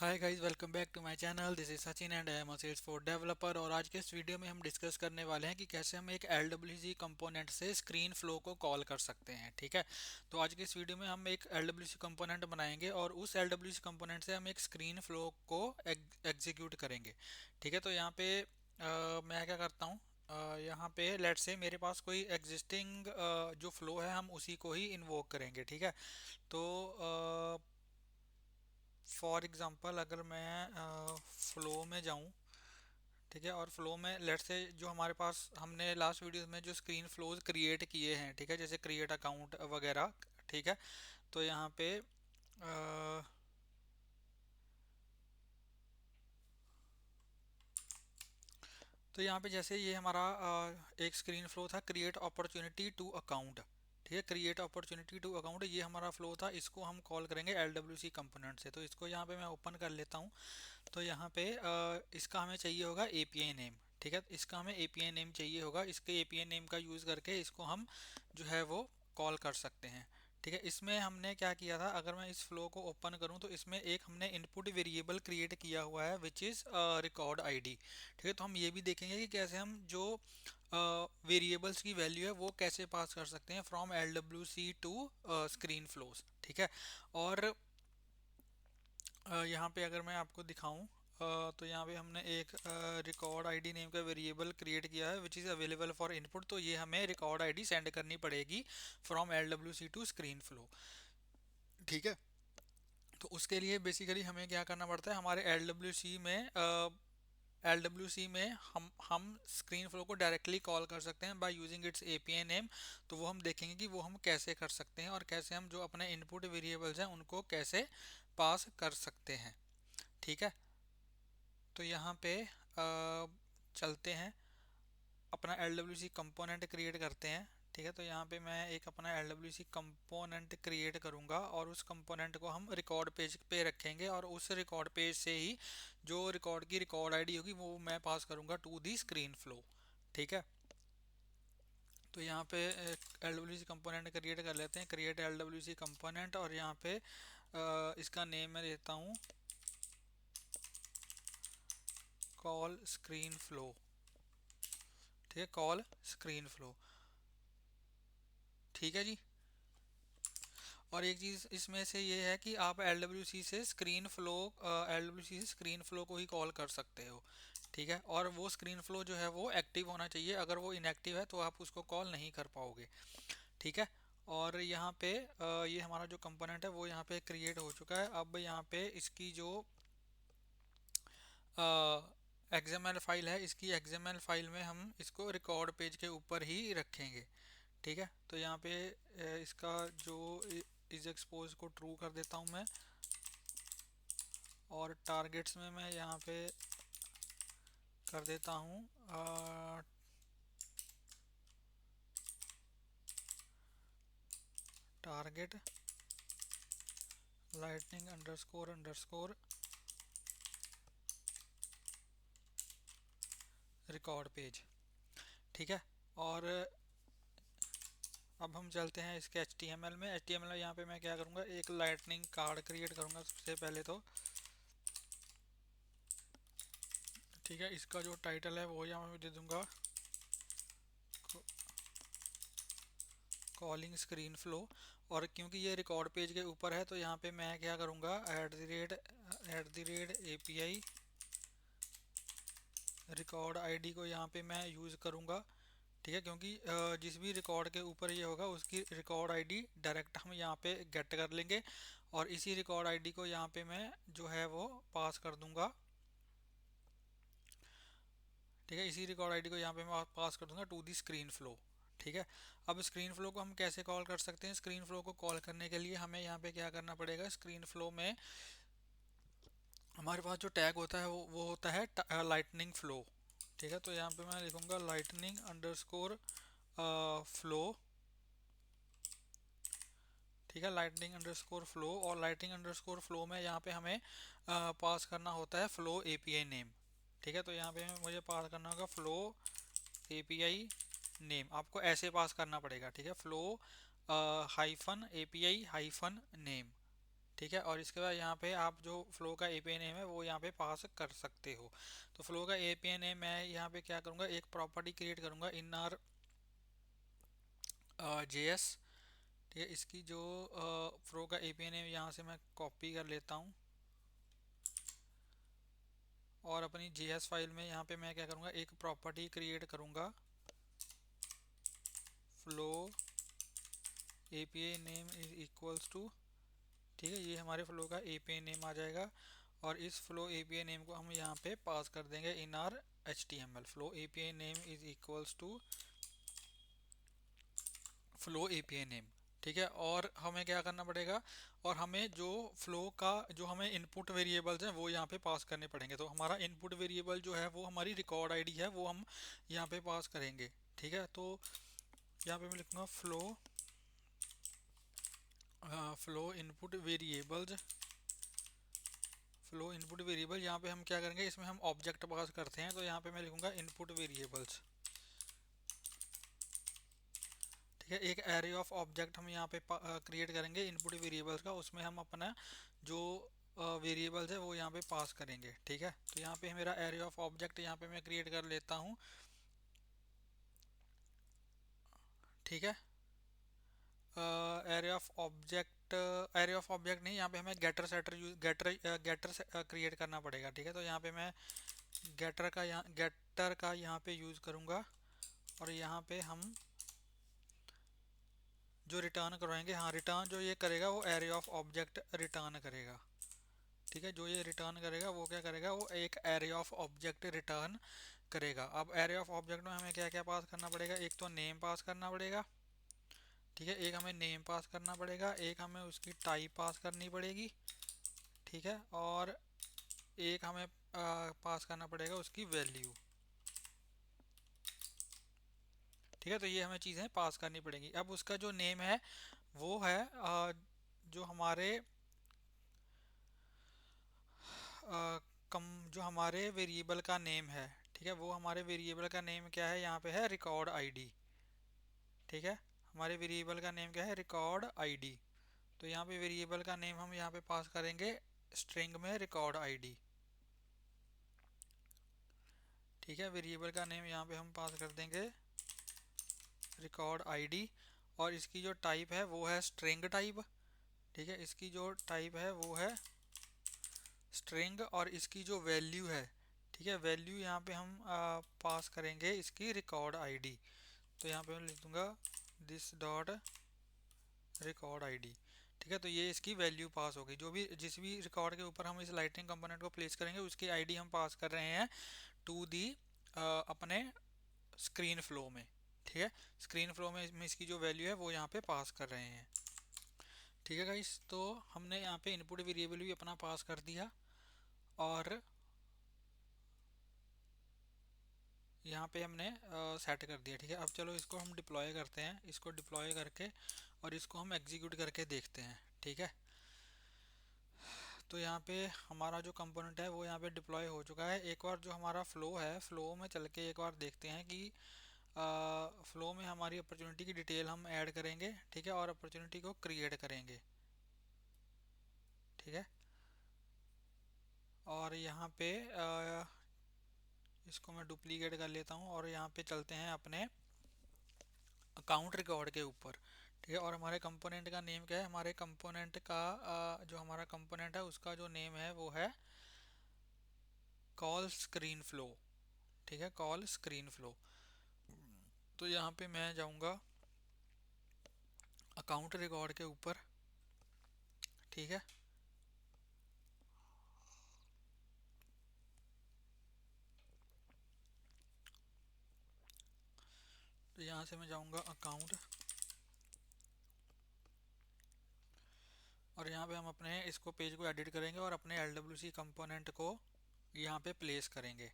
Hi guys, welcome back to my channel. This is Sachin and I am a Salesforce developer. और आज के इस video में हम डिस्कस करने वाले हैं कि कैसे हम एक LWC कंपोनेंट से स्क्रीन फ्लो को कॉल कर सकते हैं। ठीक है, तो आज के इस वीडियो में हम एक LWC कंपोनेंट बनाएंगे और उस LWC कंपोनेंट से हम एक स्क्रीन फ्लो को एग्जीक्यूट करेंगे। ठीक है, तो यहाँ पे मैं क्या करता हूँ, यहाँ पे लेट्स से मेरे पास कोई एग्जिस्टिंग जो फ्लो है हम उसी को ही इन्वोक करेंगे। ठीक है, तो फॉर एग्जांपल अगर मैं फ्लो में जाऊं, ठीक है, और फ्लो में लेट्स से जो हमारे पास हमने लास्ट वीडियो में जो स्क्रीन फ्लोज क्रिएट किए हैं, ठीक है, जैसे क्रिएट अकाउंट वगैरह। ठीक है, तो यहाँ पे यहाँ पे जैसे ये हमारा एक स्क्रीन फ्लो था, क्रिएट अपॉर्चुनिटी टू अकाउंट। ठीक है, क्रिएट अपॉर्चुनिटी टू अकाउंट ये हमारा फ्लो था, इसको हम कॉल करेंगे LWC कंपोनेंट से। तो इसको यहाँ पे मैं ओपन कर लेता हूँ। तो यहाँ पे इसका हमें चाहिए होगा API नेम। ठीक है, इसका हमें API नेम चाहिए होगा। इसके API नेम का यूज़ करके इसको हम जो है वो कॉल कर सकते हैं। ठीक है, इसमें हमने क्या किया था, अगर मैं इस फ्लो को ओपन करूं तो इसमें एक हमने इनपुट वेरिएबल क्रिएट किया हुआ है विच इज़ रिकॉर्ड आईडी। ठीक है, तो हम ये भी देखेंगे कि कैसे हम जो वेरिएबल्स की वैल्यू है वो कैसे पास कर सकते हैं from LWC to screen flows. ठीक है, और यहाँ पे अगर मैं आपको दिखाऊं, तो यहाँ पे हमने एक रिकॉर्ड आईडी नेम का वेरिएबल क्रिएट किया है which is available for input. तो ये हमें रिकॉर्ड आईडी सेंड करनी पड़ेगी from LWC to screen flow. ठीक है, तो उसके लिए बेसिकली हमें क्या करना पड़ता है, हमारे LWC में हम स्क्रीन फ्लो को डायरेक्टली कॉल कर सकते हैं by using its API name. तो वो हम देखेंगे कि वो हम कैसे कर सकते हैं और कैसे हम जो अपने इनपुट वेरिएबल्स हैं उनको कैसे पास कर सकते हैं। ठीक है, तो यहाँ पे चलते हैं, अपना LWC कंपोनेंट क्रिएट करते हैं। ठीक है, तो यहाँ पे मैं एक अपना LWC कंपोनेंट क्रिएट करूँगा और उस कंपोनेंट को हम रिकॉर्ड पेज पे रखेंगे और उस रिकॉर्ड पेज से ही जो रिकॉर्ड की रिकॉर्ड आईडी होगी वो मैं पास करूँगा टू दी स्क्रीन फ्लो। ठीक है, तो यहाँ पे LWC कंपोनेंट क्रिएट कर लेते हैं, क्रिएट LWC कंपोनेंट, और यहाँ पे इसका नेम मैं देता हूँ कॉल स्क्रीन फ्लो। ठीक है, कॉल स्क्रीन फ्लो। ठीक है जी, और एक चीज़ इसमें से ये है कि आप LWC से स्क्रीन फ्लो को ही कॉल कर सकते हो। ठीक है, और वो स्क्रीन फ्लो जो है वो एक्टिव होना चाहिए, अगर वो इनएक्टिव है तो आप उसको कॉल नहीं कर पाओगे। ठीक है, और यहाँ पे ये हमारा जो कंपोनेंट है वो यहाँ पे क्रिएट हो चुका है। अब यहाँ पे इसकी जो XML फाइल है, इसकी XML फाइल में हम इसको रिकॉर्ड पेज के ऊपर ही रखेंगे। ठीक है, तो यहाँ पे इसका जो इज एक्सपोज को ट्रू कर देता हूँ मैं, और टारगेट्स में मैं यहाँ पे कर देता हूँ target lightning underscore underscore record page. ठीक है, और अब हम चलते हैं इसके HTML में। HTML में यहाँ पे मैं क्या करूँगा, एक लाइटनिंग कार्ड क्रिएट करूँगा सबसे पहले तो। ठीक है, इसका जो टाइटल है वो यहाँ पे दे दूँगा कॉलिंग स्क्रीन फ्लो। और क्योंकि ये रिकॉर्ड पेज के ऊपर है तो यहाँ पे मैं क्या करूँगा, @API रिकॉर्ड आईडी को यहाँ पे मैं यूज़ करूँगा। ठीक है, क्योंकि जिस भी रिकॉर्ड के ऊपर ये होगा उसकी रिकॉर्ड आईडी डायरेक्ट हम यहाँ पे गेट कर लेंगे, और इसी रिकॉर्ड आईडी को यहाँ पे मैं जो है वो पास कर दूंगा। ठीक है, इसी रिकॉर्ड आईडी को यहाँ पे मैं पास कर दूंगा टू दी स्क्रीन फ्लो। ठीक है, अब स्क्रीन फ्लो को हम कैसे कॉल कर सकते हैं, स्क्रीन फ्लो को कॉल करने के लिए हमें यहाँ पे क्या करना पड़ेगा, स्क्रीन फ्लो में हमारे पास जो टैग होता है वो होता है लाइटनिंग फ्लो। ठीक है, तो यहाँ पे मैं लिखूंगा लाइटनिंग अंडरस्कोर फ्लो। ठीक है, लाइटनिंग अंडरस्कोर फ्लो, और लाइटनिंग अंडरस्कोर फ्लो में यहाँ पे हमें पास करना होता है फ्लो API नेम। ठीक है, तो यहाँ पे मुझे पास करना होगा फ्लो API नेम, आपको ऐसे पास करना पड़ेगा। ठीक है, flow hyphen API hyphen name. ठीक है। और इसके बाद यहाँ पे आप जो फ्लो का एपीआई नेम है वो यहाँ पे पास कर सकते हो। तो फ्लो का एपीआई नेम मैं यहाँ पे क्या करूँगा, एक प्रॉपर्टी क्रिएट करूँगा इन आर जेएस। ठीक है, इसकी जो फ्लो का एपीआई नेम यहाँ से मैं कॉपी कर लेता हूँ और अपनी जेएस फाइल में यहाँ पे मैं क्या करूँगा, एक प्रॉपर्टी क्रिएट करूँगा flow API name is equals to. ठीक है, ये हमारे फ्लो का एपीआई नेम आ जाएगा और इस फ्लो एपीआई नेम को हम यहाँ पे पास कर देंगे in our HTML। Flow API name is equals to flow API name. ठीक है, और हमें क्या करना पड़ेगा, और हमें जो फ्लो का जो हमें इनपुट वेरिएबल्स हैं वो यहाँ पे पास करने पड़ेंगे। तो हमारा इनपुट वेरिएबल जो है वो हमारी रिकॉर्ड आईडी है, वो हम यहाँ पे पास करेंगे। ठीक है, तो यहाँ पे मैं लिखूँगा flow input variables. Flow input variable यहाँ पे हम क्या करेंगे, इसमें हम ऑब्जेक्ट पास करते हैं, तो यहाँ पे मैं लिखूँगा इनपुट वेरिएबल्स। ठीक है, एक एरे ऑफ ऑब्जेक्ट हम यहाँ पे क्रिएट करेंगे इनपुट वेरिएबल्स का, उसमें हम अपना जो वेरिएबल्स है वो यहाँ पे पास करेंगे। ठीक है, तो यहाँ पे मेरा एरे ऑफ ऑब्जेक्ट यहाँ पे मैं क्रिएट कर लेता हूँ। ठीक है, एरे ऑफ ऑब्जेक्ट नहीं, यहाँ पे हमें गेटर सेटर गेटर क्रिएट करना पड़ेगा। ठीक है, तो यहाँ पे मैं गेटर का यहाँ पे यूज़ करूँगा और यहाँ पे हम जो रिटर्न करवाएंगे, हाँ रिटर्न जो ये करेगा वो एरे ऑफ ऑब्जेक्ट रिटर्न करेगा। ठीक है, जो ये रिटर्न करेगा वो क्या करेगा, वो एक एरे ऑफ ऑब्जेक्ट रिटर्न करेगा। अब एरे ऑफ ऑब्जेक्ट में हमें क्या क्या पास करना पड़ेगा, एक तो नेम पास करना पड़ेगा। ठीक है, एक हमें नेम पास करना पड़ेगा, एक हमें उसकी टाइप पास करनी पड़ेगी। ठीक है, और एक हमें पास करना पड़ेगा उसकी वैल्यू। ठीक है, तो ये हमें चीज़ें पास करनी पड़ेंगी। अब उसका जो नेम है वो है जो हमारे कम जो हमारे वेरिएबल का नेम है। ठीक है, वो हमारे वेरिएबल का नेम क्या है, यहाँ पे है रिकॉर्ड आईडी। ठीक है, हमारे वेरिएबल का नेम क्या है, रिकॉर्ड आईडी। तो यहाँ पे वेरिएबल का नेम हम यहाँ पे पास करेंगे स्ट्रिंग में रिकॉर्ड आईडी। ठीक है, वेरिएबल का नेम यहाँ पे हम पास कर देंगे रिकॉर्ड आईडी और इसकी जो टाइप है वो है स्ट्रिंग टाइप। ठीक है, इसकी जो टाइप है वो है स्ट्रिंग और इसकी जो वैल्यू है, ठीक है, वैल्यू यहाँ पे हम पास करेंगे इसकी रिकॉर्ड आईडी। तो यहाँ पे मैं लिख दूंगा दिस डॉट रिकॉर्ड आईडी। ठीक है, तो ये इसकी वैल्यू पास होगी, जो भी जिस भी रिकॉर्ड के ऊपर हम इस लाइटिंग कंपोनेंट को प्लेस करेंगे उसकी आईडी हम पास कर रहे हैं टू दी अपने स्क्रीन फ्लो में। ठीक है, स्क्रीन फ्लो में इसकी जो वैल्यू है वो यहाँ पे पास कर रहे हैं। ठीक है गाइस, तो हमने यहाँ पे इनपुट वेरिएबल भी अपना पास कर दिया और यहाँ पे हमने सेट कर दिया। ठीक है, अब चलो इसको हम डिप्लॉय करते हैं, इसको डिप्लॉय करके और इसको हम एग्जीक्यूट करके देखते हैं। ठीक है, तो यहाँ पे हमारा जो कंपोनेंट है वो यहाँ पे डिप्लॉय हो चुका है। एक बार जो हमारा फ्लो है, फ्लो में चल के एक बार देखते हैं कि फ्लो में हमारी अपॉर्चुनिटी की डिटेल हम ऐड करेंगे। ठीक है, और अपॉर्चुनिटी को क्रिएट करेंगे। ठीक है, और यहाँ पे इसको मैं डुप्लीकेट कर लेता हूँ और यहाँ पे चलते हैं अपने अकाउंट रिकॉर्ड के ऊपर। ठीक है, और हमारे कंपोनेंट का नेम क्या है, हमारे कंपोनेंट का जो हमारा कंपोनेंट है उसका जो नेम है वो है कॉल स्क्रीन फ्लो। ठीक है, कॉल स्क्रीन फ्लो। तो यहाँ पे मैं जाऊँगा अकाउंट रिकॉर्ड के ऊपर। ठीक है, तो यहाँ से मैं जाऊँगा अकाउंट और यहाँ पे हम अपने इसको पेज को एडिट करेंगे और अपने LWC कंपोनेंट को यहाँ पे प्लेस करेंगे।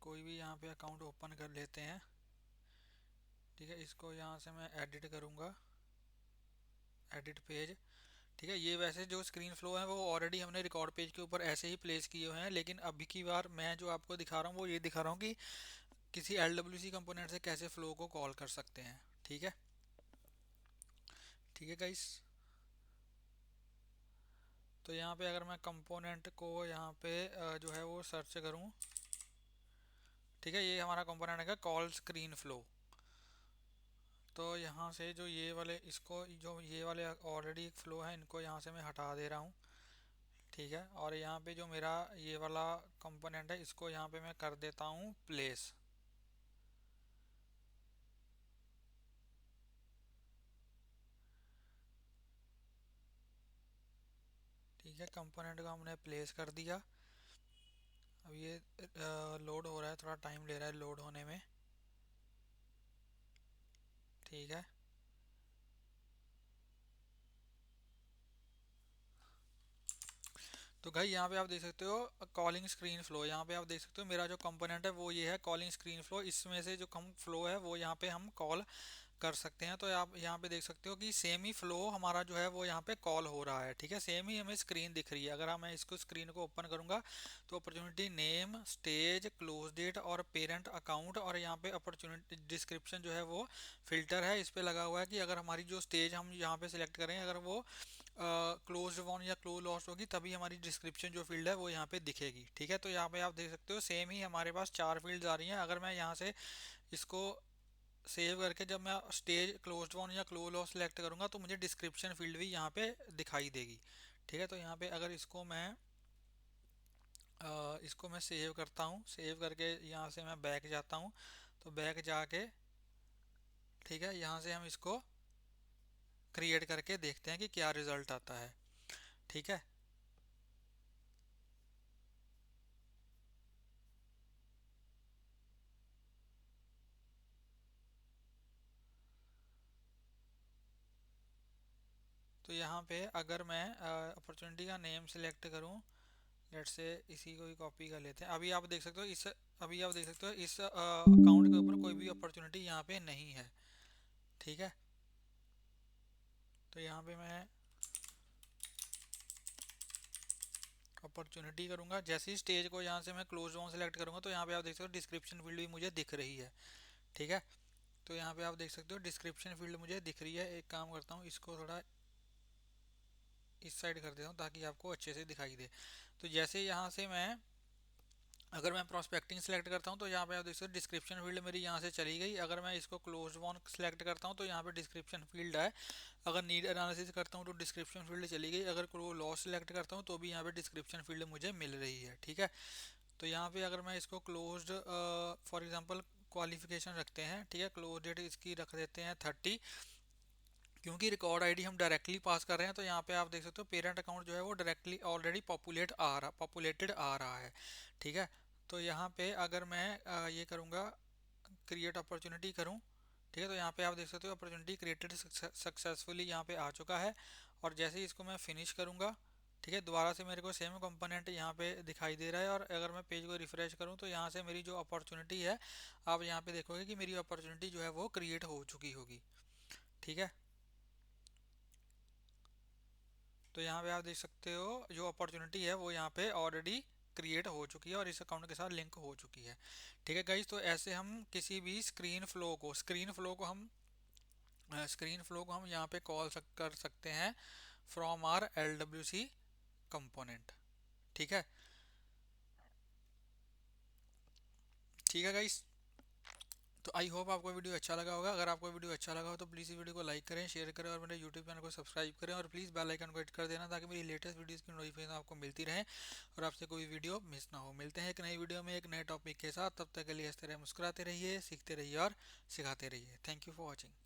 कोई भी यहाँ पे अकाउंट ओपन कर लेते हैं। ठीक है, इसको यहाँ से मैं एडिट करूँगा, एडिट पेज। ठीक है, ये वैसे जो स्क्रीन फ्लो है वो ऑलरेडी हमने रिकॉर्ड पेज के ऊपर ऐसे ही प्लेस किए हुए हैं, लेकिन अभी की बार मैं जो आपको दिखा रहा हूँ वो ये दिखा रहा हूँ कि किसी LWC कंपोनेंट से कैसे फ्लो को कॉल कर सकते हैं। ठीक है, ठीक है गाइस। तो यहाँ पे अगर मैं कंपोनेंट को यहाँ पे जो है वो सर्च करूँ, ठीक है, ये हमारा कंपोनेंट है कॉल स्क्रीन फ्लो। तो यहाँ से जो ये वाले इसको जो ये वाले ऑलरेडी एक फ्लो है, इनको यहाँ से मैं हटा दे रहा हूँ, ठीक है। और यहाँ पे जो मेरा ये वाला कंपोनेंट है, इसको यहाँ पे मैं कर देता हूँ प्लेस। ठीक है, कंपोनेंट को हमने प्लेस कर दिया। अब ये लोड हो रहा है, थोड़ा टाइम ले रहा है लोड होने में, ठीक है। तो भाई यहाँ पे आप देख सकते हो कॉलिंग स्क्रीन फ्लो, यहाँ पे आप देख सकते हो मेरा जो कंपोनेंट है वो ये है कॉलिंग स्क्रीन फ्लो। इसमें से जो कम फ्लो है वो यहाँ पे हम कॉल कर सकते हैं। तो आप यहाँ पे देख सकते हो कि सेम ही फ्लो हमारा जो है वो यहाँ पे कॉल हो रहा है, ठीक है, सेम ही हमें स्क्रीन दिख रही है। अगर मैं इसको स्क्रीन को ओपन करूंगा तो opportunity name, stage, close date और पेरेंट अकाउंट, और यहाँ पे अपॉर्चुनिटी डिस्क्रिप्शन जो है वो फिल्टर है, इस पे लगा हुआ है कि अगर हमारी जो स्टेज हम यहाँ पे सिलेक्ट करें अगर वो क्लोज वन या क्लोज लॉस्ट होगी तभी हमारी डिस्क्रिप्शन जो फील्ड है वो यहाँ पे दिखेगी, ठीक है। तो यहाँ पे आप देख सकते हो सेम ही हमारे पास चार फील्ड्स आ रही हैं। अगर मैं यहाँ से इसको सेव करके जब मैं स्टेज क्लोज्ड वन या क्लोज लॉस्ट सेलेक्ट करूंगा तो मुझे डिस्क्रिप्शन फील्ड भी यहाँ पे दिखाई देगी, ठीक है। तो यहाँ पे अगर इसको मैं सेव करता हूँ, सेव करके यहाँ से मैं बैक जाता हूँ, तो बैक जाके, ठीक है, यहाँ से हम इसको क्रिएट करके देखते हैं कि क्या रिजल्ट आता है, ठीक है। तो यहाँ पे अगर मैं अपॉर्चुनिटी का नेम सेलेक्ट करूँ, लेट्स से इसी को ही कॉपी कर लेते हैं। अभी आप देख सकते हो इस अकाउंट के ऊपर कोई भी अपॉर्चुनिटी यहाँ पे नहीं है, ठीक है। तो यहाँ पे मैं अपॉर्चुनिटी करूंगा, जैसे ही स्टेज को यहाँ से मैं क्लोज ऑन सेलेक्ट करूंगा तो यहाँ पे आप देख सकते हो डिस्क्रिप्शन फील्ड भी मुझे दिख रही है, ठीक है। तो यहाँ पे आप देख सकते हो डिस्क्रिप्शन फील्ड मुझे दिख रही है। एक काम करता हूँ, इसको थोड़ा इस साइड कर देता हूँ ताकि आपको अच्छे से दिखाई दे। तो जैसे यहाँ से मैं अगर मैं प्रोस्पेक्टिंग सेलेक्ट करता हूँ तो यहाँ पे आप देख सकते हो डिस्क्रिप्शन फील्ड मेरी यहाँ से चली गई। अगर मैं इसको क्लोज वन सेलेक्ट करता हूँ तो यहाँ पे डिस्क्रिप्शन फील्ड है। अगर नीड एनालिसिस करता हूँ तो डिस्क्रिप्शन फील्ड चली गई। अगर क्लो लॉस सेलेक्ट करता हूँ तो भी यहाँ पे डिस्क्रिप्शन फील्ड मुझे मिल रही है, ठीक है। तो यहाँ पे अगर मैं इसको क्लोज्ड फॉर एग्जांपल क्वालिफिकेशन रखते हैं, ठीक है, क्लोज डेट इसकी रख देते हैं 30, क्योंकि रिकॉर्ड आईडी हम डायरेक्टली पास कर रहे हैं। तो यहाँ पे आप देख सकते हो पेरेंट अकाउंट जो है वो डायरेक्टली ऑलरेडी पॉपुलेटेड आ रहा है, ठीक है। तो यहाँ पे अगर मैं ये करूँगा क्रिएट अपॉर्चुनिटी करूँ, ठीक है, तो यहाँ पे आप देख सकते हो अपॉर्चुनिटी क्रिएटेड सक्सेसफुली यहाँ पे आ चुका है। और जैसे ही इसको मैं फिनिश करूँगा, ठीक है, दोबारा से मेरे को सेम कंपोनेंट यहाँ पे दिखाई दे रहा है। और अगर मैं पेज को रिफ्रेश करूँ तो यहाँ से मेरी जो अपॉर्चुनिटी है, आप यहाँ पे देखोगे कि मेरी अपॉर्चुनिटी जो है वो क्रिएट हो चुकी होगी, ठीक है। तो यहाँ पे आप देख सकते हो जो अपॉर्चुनिटी है वो यहाँ पे ऑलरेडी क्रिएट हो चुकी है और इस अकाउंट के साथ लिंक हो चुकी है, ठीक है गाइज। तो ऐसे हम किसी भी स्क्रीन फ्लो को हम यहाँ पे कर सकते हैं फ्रॉम आर LWC कंपोनेंट, ठीक है। ठीक है गाइज, तो आई होप आपको वीडियो अच्छा लगा होगा। अगर आपको वीडियो अच्छा लगा हो तो प्लीज़ इस वीडियो को लाइक करें, शेयर करें और मेरे यूट्यूब चैनल को सब्सक्राइब करें। और प्लीज़ बेल आइकन को हिट कर देना ताकि मेरी लेटेस्ट वीडियोस की नोटिफिकेशन आपको मिलती रहे और आपसे कोई वीडियो मिस ना हो। मिलते हैं एक नई वीडियो में एक नए टॉपिक के साथ, तब तक के लिए हंसते रहिए, मुस्कुराते रहिए, सीखते रहिए और सिखाते रहिए। Thank you for watching.